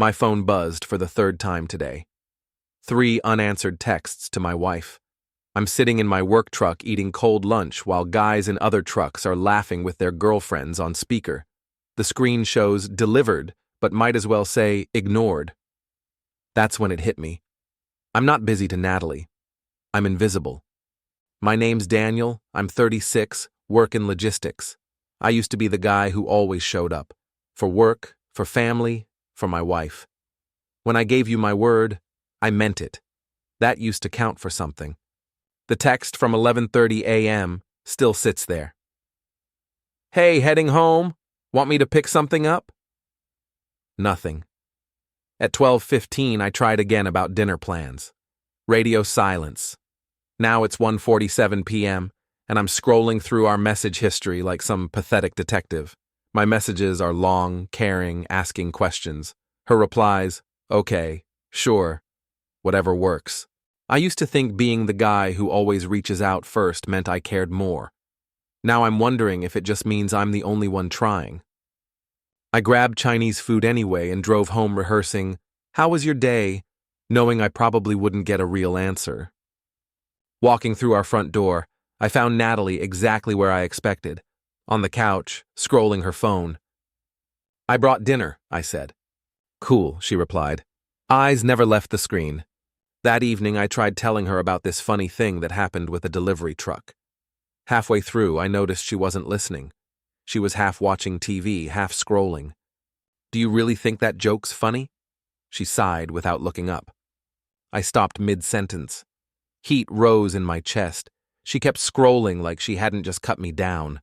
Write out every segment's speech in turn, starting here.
My phone buzzed for the third time today. 3 unanswered texts to my wife. I'm sitting in my work truck eating cold lunch while guys in other trucks are laughing with their girlfriends on speaker. The screen shows delivered, but might as well say ignored. That's when it hit me. I'm not busy to Natalie. I'm invisible. My name's Daniel, I'm 36, work in logistics. I used to be the guy who always showed up. For work, for family, for my wife. When I gave you my word, I meant it. That used to count for something. The text from 11:30 a.m. still sits there. Hey, heading home? Want me to pick something up? Nothing. At 12:15, I tried again about dinner plans. Radio silence. Now it's 1:47 p.m., and I'm scrolling through our message history like some pathetic detective. My messages are long, caring, asking questions. Her replies, okay, sure, whatever works. I used to think being the guy who always reaches out first meant I cared more. Now I'm wondering if it just means I'm the only one trying. I grabbed Chinese food anyway and drove home rehearsing, "How was your day?" knowing I probably wouldn't get a real answer. Walking through our front door, I found Natalie exactly where I expected, on the couch, scrolling her phone. "I brought dinner," I said. "Cool," she replied. Eyes never left the screen. That evening, I tried telling her about this funny thing that happened with a delivery truck. Halfway through, I noticed she wasn't listening. She was half watching TV, half scrolling. "Do you really think that joke's funny?" She sighed without looking up. I stopped mid-sentence. Heat rose in my chest. She kept scrolling like she hadn't just cut me down.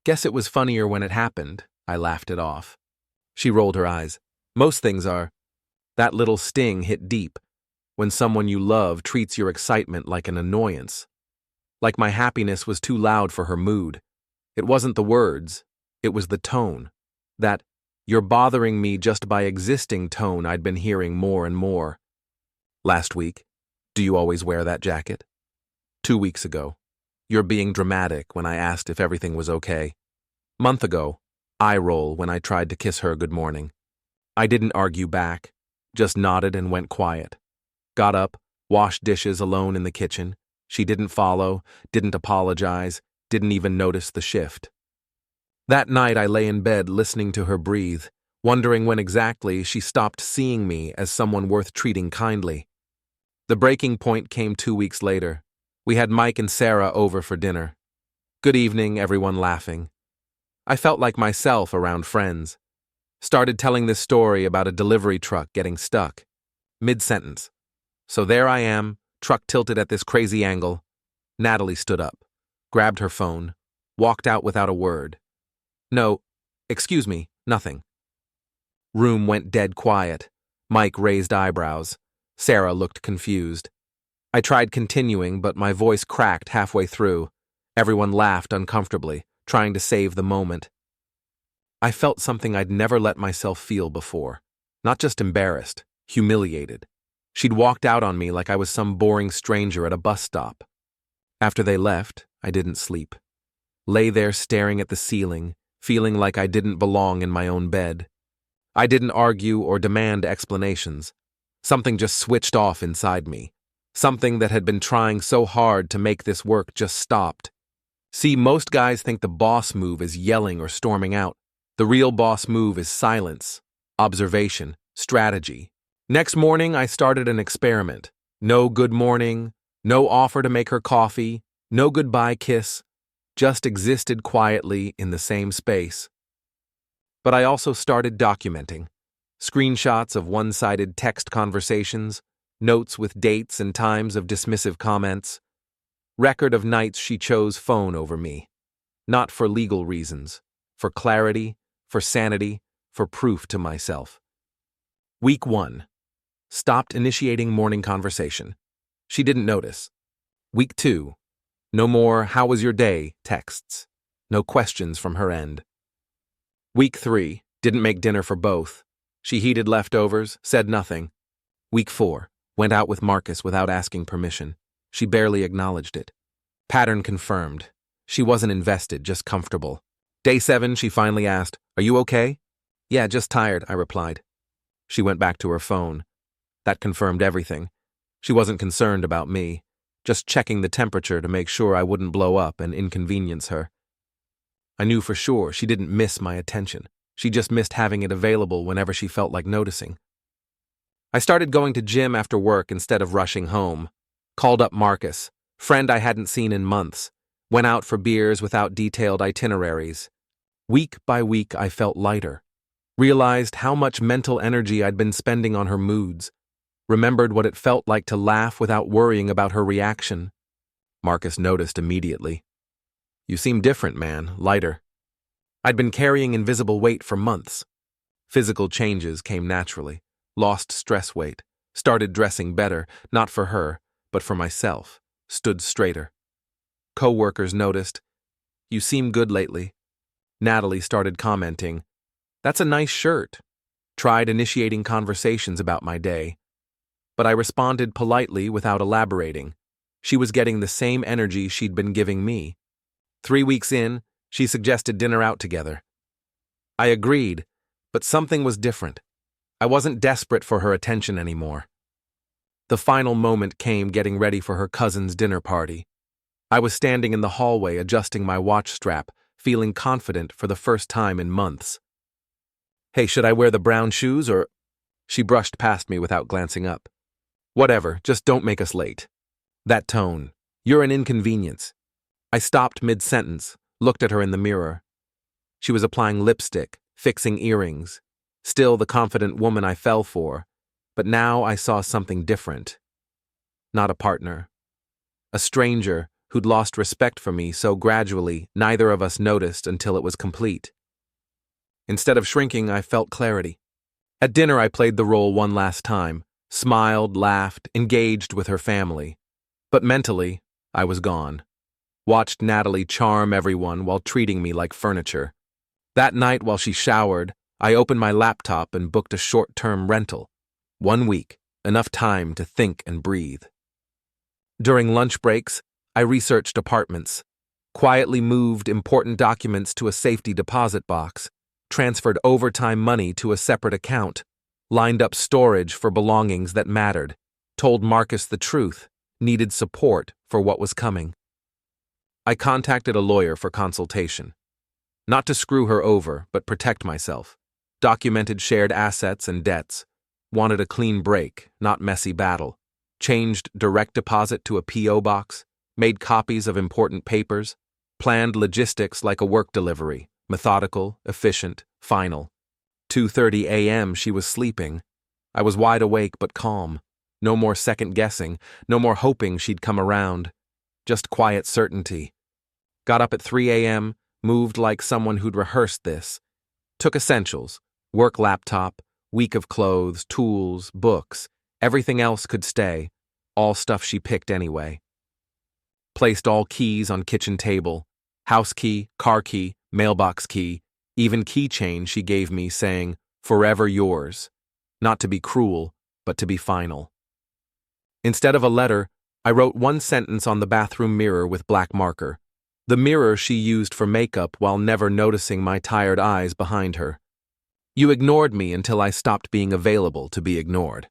"Guess it was funnier when it happened," I laughed it off. She rolled her eyes. "Most things are." That little sting hit deep, when someone you love treats your excitement like an annoyance. Like my happiness was too loud for her mood. It wasn't the words, it was the tone. That, "you're bothering me just by existing" tone I'd been hearing more and more. Last week, "Do you always wear that jacket?" 2 weeks ago, "You're being dramatic" when I asked if everything was okay. Month ago, eye roll when I tried to kiss her good morning. I didn't argue back, just nodded and went quiet. Got up, washed dishes alone in the kitchen. She didn't follow, didn't apologize, didn't even notice the shift. That night I lay in bed listening to her breathe, wondering when exactly she stopped seeing me as someone worth treating kindly. The breaking point came 2 weeks later. We had Mike and Sarah over for dinner. Good evening, everyone laughing. I felt like myself around friends. Started telling this story about a delivery truck getting stuck. Mid-sentence. So there I am, truck tilted at this crazy angle. Natalie stood up, grabbed her phone, walked out without a word. "No, excuse me, nothing." Room went dead quiet. Mike raised eyebrows. Sarah looked confused. I tried continuing, but my voice cracked halfway through. Everyone laughed uncomfortably, trying to save the moment. I felt something I'd never let myself feel before. Not just embarrassed, humiliated. She'd walked out on me like I was some boring stranger at a bus stop. After they left, I didn't sleep. Lay there staring at the ceiling, feeling like I didn't belong in my own bed. I didn't argue or demand explanations. Something just switched off inside me. Something that had been trying so hard to make this work just stopped. See, most guys think the boss move is yelling or storming out. The real boss move is silence, observation, strategy. Next morning, I started an experiment. No good morning, no offer to make her coffee, no goodbye kiss, just existed quietly in the same space. But I also started documenting. Screenshots of one-sided text conversations, notes with dates and times of dismissive comments. Record of nights she chose phone over me. Not for legal reasons, for clarity, for sanity, for proof to myself. Week 1. Stopped initiating morning conversation. She didn't notice. Week 2. No more "how was your day" texts. No questions from her end. Week 3. Didn't make dinner for both. She heated leftovers, said nothing. Week 4. Went out with Marcus without asking permission. She barely acknowledged it. Pattern confirmed. She wasn't invested, just comfortable. Day 7, she finally asked, "Are you okay?" "Yeah, just tired," I replied. She went back to her phone. That confirmed everything. She wasn't concerned about me, just checking the temperature to make sure I wouldn't blow up and inconvenience her. I knew for sure she didn't miss my attention. She just missed having it available whenever she felt like noticing. I started going to gym after work instead of rushing home. Called up Marcus, friend I hadn't seen in months. Went out for beers without detailed itineraries. Week by week, I felt lighter. Realized how much mental energy I'd been spending on her moods. Remembered what it felt like to laugh without worrying about her reaction. Marcus noticed immediately. "You seem different, man, lighter." I'd been carrying invisible weight for months. Physical changes came naturally. Lost stress weight. Started dressing better, not for her, but for myself. Stood straighter. Co-workers noticed. "You seem good lately." Natalie started commenting, "That's a nice shirt." Tried initiating conversations about my day. But I responded politely without elaborating. She was getting the same energy she'd been giving me. 3 weeks in, she suggested dinner out together. I agreed, but something was different. I wasn't desperate for her attention anymore. The final moment came getting ready for her cousin's dinner party. I was standing in the hallway adjusting my watch strap, feeling confident for the first time in months. "Hey, should I wear the brown shoes or—" She brushed past me without glancing up. "Whatever, just don't make us late." That tone. "You're an inconvenience." I stopped mid-sentence, looked at her in the mirror. She was applying lipstick, fixing earrings. Still the confident woman I fell for, but now I saw something different. Not a partner. A stranger who'd lost respect for me so gradually neither of us noticed until it was complete. Instead of shrinking, I felt clarity. At dinner, I played the role one last time, smiled, laughed, engaged with her family. But mentally, I was gone. Watched Natalie charm everyone while treating me like furniture. That night, while she showered, I opened my laptop and booked a short-term rental. 1 week, enough time to think and breathe. During lunch breaks, I researched apartments, quietly moved important documents to a safety deposit box, transferred overtime money to a separate account, lined up storage for belongings that mattered, told Marcus the truth, needed support for what was coming. I contacted a lawyer for consultation. Not to screw her over, but protect myself. Documented shared assets and debts. Wanted a clean break, not messy battle. Changed direct deposit to a P.O. box. Made copies of important papers. Planned logistics like a work delivery. Methodical, efficient, final. 2:30 a.m. she was sleeping. I was wide awake but calm. No more second guessing, no more hoping she'd come around. Just quiet certainty. Got up at 3 a.m., moved like someone who'd rehearsed this. Took essentials, work laptop, week of clothes, tools, books. Everything else could stay, all stuff she picked anyway. Placed all keys on kitchen table, house key, car key, mailbox key, even keychain she gave me saying, "Forever yours." Not to be cruel, but to be final. Instead of a letter, I wrote one sentence on the bathroom mirror with black marker. The mirror she used for makeup while never noticing my tired eyes behind her. "You ignored me until I stopped being available to be ignored."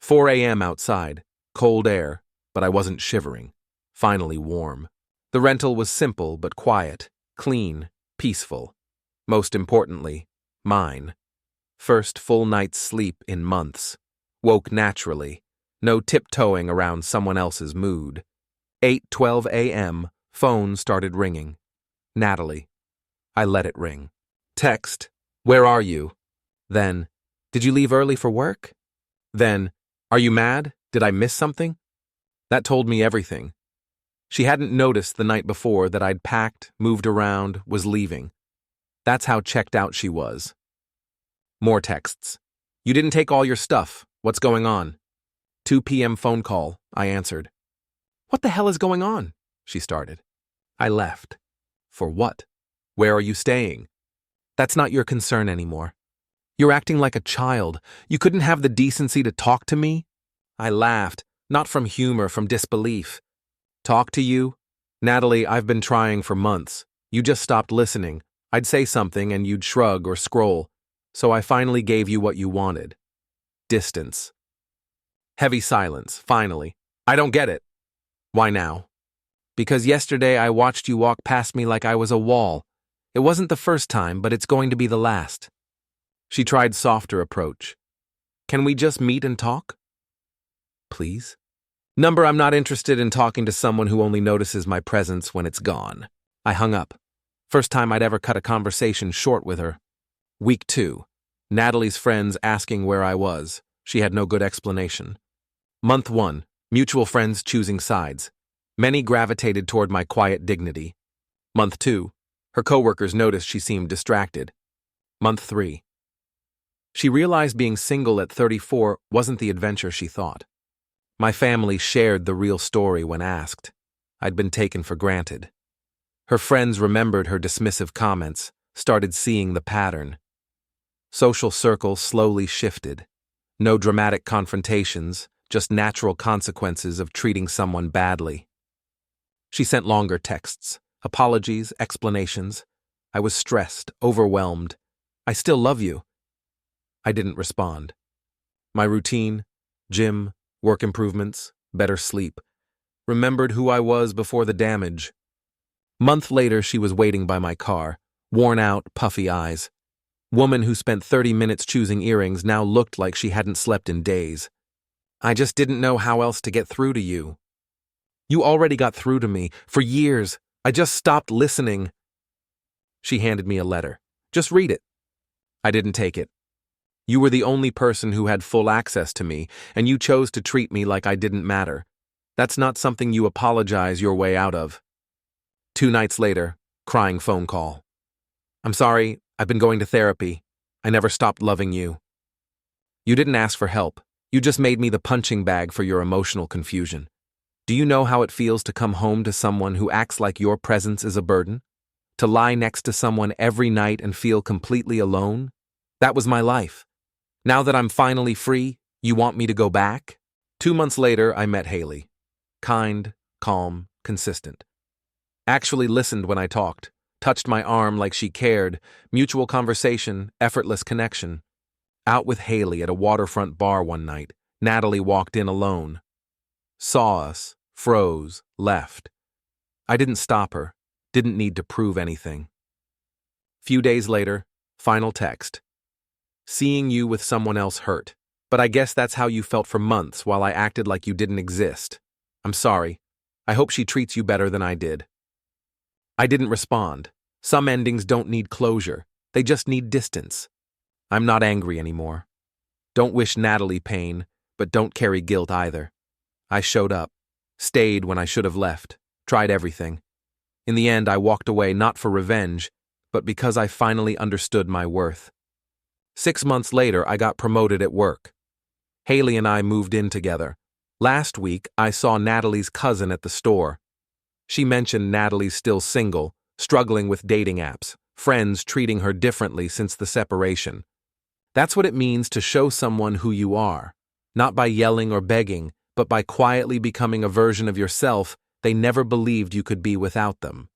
4 a.m. outside, cold air, but I wasn't shivering. Finally warm. The rental was simple but quiet, clean, peaceful. Most importantly, mine. First full night's sleep in months. Woke naturally. No tiptoeing around someone else's mood. 8:12 a.m., phone started ringing. Natalie. I let it ring. Text, "Where are you?" Then, "Did you leave early for work?" Then, "Are you mad? Did I miss something?" That told me everything. She hadn't noticed the night before that I'd packed, moved around, was leaving. That's how checked out she was. More texts. "You didn't take all your stuff. What's going on?" 2 p.m. phone call. I answered. "What the hell is going on?" she started. I left. "For what? Where are you staying?" "That's not your concern anymore. You're acting like a child. You couldn't have the decency to talk to me?" I laughed, not from humor, from disbelief. "Talk to you? Natalie, I've been trying for months. You just stopped listening. I'd say something and you'd shrug or scroll. So I finally gave you what you wanted. Distance. Heavy silence, finally. I don't get it. Why now? Because yesterday I watched you walk past me like I was a wall. It wasn't the first time, but it's going to be the last. She tried softer approach. Can we just meet and talk? Please? Number, I'm not interested in talking to someone who only notices my presence when it's gone. I hung up. First time I'd ever cut a conversation short with her. Week 2. Natalie's friends asking where I was. She had no good explanation. Month 1. Mutual friends choosing sides. Many gravitated toward my quiet dignity. Month 2. Her coworkers noticed she seemed distracted. Month 3. She realized being single at 34 wasn't the adventure she thought. My family shared the real story when asked. I'd been taken for granted. Her friends remembered her dismissive comments, started seeing the pattern. Social circles slowly shifted. No dramatic confrontations, just natural consequences of treating someone badly. She sent longer texts, apologies, explanations. I was stressed, overwhelmed. I still love you. I didn't respond. My routine, gym, work improvements, better sleep. Remembered who I was before the damage. Month later, she was waiting by my car, worn out, puffy eyes. Woman who spent 30 minutes choosing earrings now looked like she hadn't slept in days. I just didn't know how else to get through to you. You already got through to me. For years. I just stopped listening. She handed me a letter. Just read it. I didn't take it. You were the only person who had full access to me, and you chose to treat me like I didn't matter. That's not something you apologize your way out of. 2 nights later, crying phone call. I'm sorry, I've been going to therapy. I never stopped loving you. You didn't ask for help. You just made me the punching bag for your emotional confusion. Do you know how it feels to come home to someone who acts like your presence is a burden? To lie next to someone every night and feel completely alone? That was my life. Now that I'm finally free, you want me to go back? 2 months later, I met Haley. Kind, calm, consistent. Actually listened when I talked, touched my arm like she cared, mutual conversation, effortless connection. Out with Haley at a waterfront bar one night, Natalie walked in alone. Saw us, froze, left. I didn't stop her, didn't need to prove anything. Few days later, final text. Seeing you with someone else hurt, but I guess that's how you felt for months while I acted like you didn't exist. I'm sorry. I hope she treats you better than I did. I didn't respond. Some endings don't need closure. They just need distance. I'm not angry anymore. Don't wish Natalie pain, but don't carry guilt either. I showed up, stayed when I should have left, tried everything. In the end, I walked away not for revenge, but because I finally understood my worth. 6 months later, I got promoted at work. Haley and I moved in together. Last week, I saw Natalie's cousin at the store. She mentioned Natalie's still single, struggling with dating apps, friends treating her differently since the separation. That's what it means to show someone who you are, not by yelling or begging, but by quietly becoming a version of yourself they never believed you could be without them.